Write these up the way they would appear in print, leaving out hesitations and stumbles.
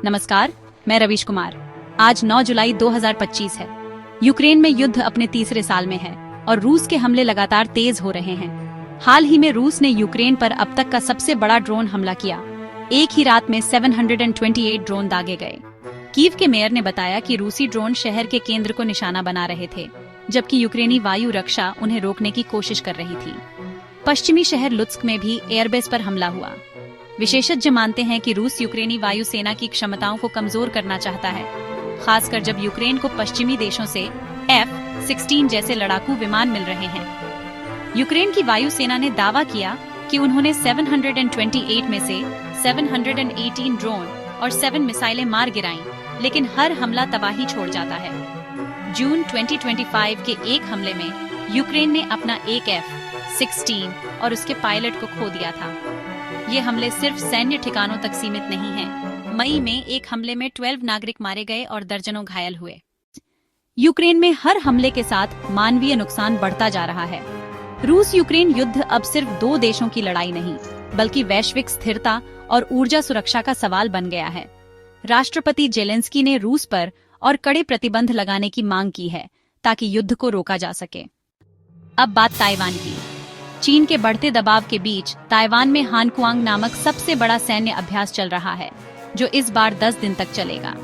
नमस्कार, मैं रवीश कुमार। आज 9 जुलाई 2025 है। यूक्रेन में युद्ध अपने तीसरे साल में है और रूस के हमले लगातार तेज हो रहे हैं। हाल ही में रूस ने यूक्रेन पर अब तक का सबसे बड़ा ड्रोन हमला किया। एक ही रात में 728 ड्रोन दागे गए। कीव के मेयर ने बताया कि रूसी ड्रोन शहर के केंद्र को निशाना बना रहे थे, जबकि यूक्रेनी वायु रक्षा उन्हें रोकने की कोशिश कर रही थी। पश्चिमी शहर लुत्स्क में भी एयरबेस पर हमला हुआ। विशेषज्ञ मानते हैं कि रूस यूक्रेनी वायुसेना की क्षमताओं को कमजोर करना चाहता है, खासकर जब यूक्रेन को पश्चिमी देशों से F-16 जैसे लड़ाकू विमान मिल रहे हैं। यूक्रेन की वायुसेना ने दावा किया कि उन्होंने 728 में से 718 ड्रोन और 7 मिसाइलें मार गिराईं, लेकिन हर हमला तबाही छोड़ जाता है। जून 2025 के एक हमले में यूक्रेन ने अपना एक F-16 और उसके पायलट को खो दिया था। ये हमले सिर्फ सैन्य ठिकानों तक सीमित नहीं हैं। मई में एक हमले में 12 नागरिक मारे गए और दर्जनों घायल हुए। यूक्रेन में हर हमले के साथ मानवीय नुकसान बढ़ता जा रहा है। रूस यूक्रेन युद्ध अब सिर्फ दो देशों की लड़ाई नहीं, बल्कि वैश्विक स्थिरता और ऊर्जा सुरक्षा का सवाल बन गया है। राष्ट्रपति जेलेंस्की ने रूस पर और कड़े प्रतिबंध लगाने की मांग की है, ताकि युद्ध को रोका जा सके। अब बात ताइवान की। चीन के बढ़ते दबाव के बीच ताइवान में हानकुआंग नामक सबसे बड़ा सैन्य अभ्यास चल रहा है, जो इस बार 10 दिन तक चलेगा।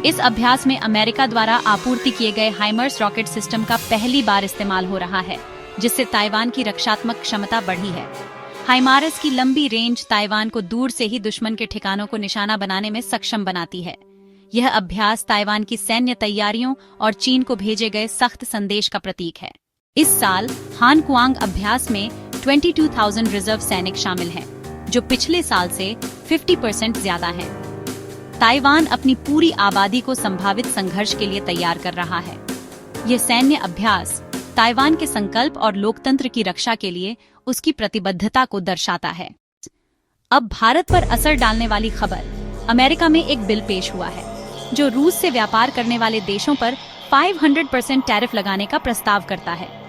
इस अभ्यास में अमेरिका द्वारा आपूर्ति किए गए हाइमर्स रॉकेट सिस्टम का पहली बार इस्तेमाल हो रहा है, जिससे ताइवान की रक्षात्मक क्षमता बढ़ी है। हाइमारस की लंबी रेंज ताइवान को दूर से ही दुश्मन के ठिकानों को निशाना बनाने में सक्षम बनाती है। यह अभ्यास ताइवान की सैन्य तैयारियों और चीन को भेजे गए सख्त संदेश का प्रतीक है। इस साल हानकुआंग अभ्यास में 22,000 रिजर्व सैनिक शामिल हैं, जो पिछले साल से 50% ज्यादा हैं। ताइवान अपनी पूरी आबादी को संभावित संघर्ष के लिए तैयार कर रहा है। यह सैन्य अभ्यास ताइवान के संकल्प और लोकतंत्र की रक्षा के लिए उसकी प्रतिबद्धता को दर्शाता है। अब भारत पर असर डालने वाली खबर। अमेरिका में एक बिल पेश हुआ है, जो रूस से व्यापार करने वाले देशों पर 500% टैरिफ लगाने का प्रस्ताव करता है।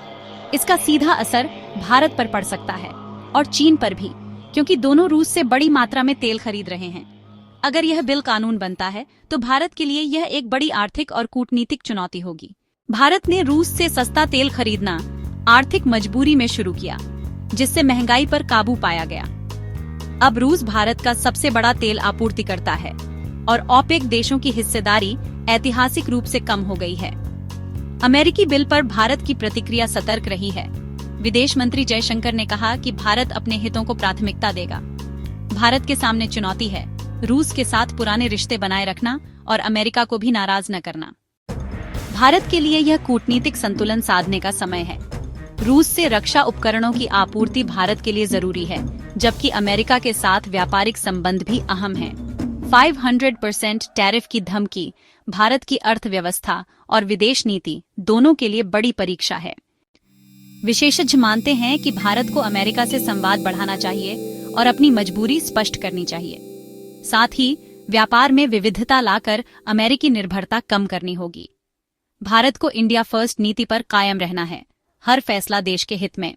इसका सीधा असर भारत पर पड़ सकता है और चीन पर भी, क्योंकि दोनों रूस से बड़ी मात्रा में तेल खरीद रहे हैं। अगर यह बिल कानून बनता है तो भारत के लिए यह एक बड़ी आर्थिक और कूटनीतिक चुनौती होगी। भारत ने रूस से सस्ता तेल खरीदना आर्थिक मजबूरी में शुरू किया, जिससे महंगाई पर काबू पाया गया। अब रूस भारत का सबसे बड़ा तेल आपूर्तिकर्ता है और ओपेक देशों की हिस्सेदारी ऐतिहासिक रूप से कम हो गई है। अमेरिकी बिल पर भारत की प्रतिक्रिया सतर्क रही है। विदेश मंत्री जयशंकर ने कहा कि भारत अपने हितों को प्राथमिकता देगा। भारत के सामने चुनौती है रूस के साथ पुराने रिश्ते बनाए रखना और अमेरिका को भी नाराज न करना। भारत के लिए यह कूटनीतिक संतुलन साधने का समय है। रूस से रक्षा उपकरणों की आपूर्ति भारत के लिए जरूरी है, जबकि अमेरिका के साथ व्यापारिक संबंध भी अहम हैं। 500% टैरिफ की धमकी भारत की अर्थव्यवस्था और विदेश नीति दोनों के लिए बड़ी परीक्षा है। विशेषज्ञ मानते हैं कि भारत को अमेरिका से संवाद बढ़ाना चाहिए और अपनी मजबूरी स्पष्ट करनी चाहिए। साथ ही व्यापार में विविधता लाकर अमेरिकी निर्भरता कम करनी होगी। भारत को इंडिया फर्स्ट नीति पर कायम रहना है, हर फैसला देश के हित में।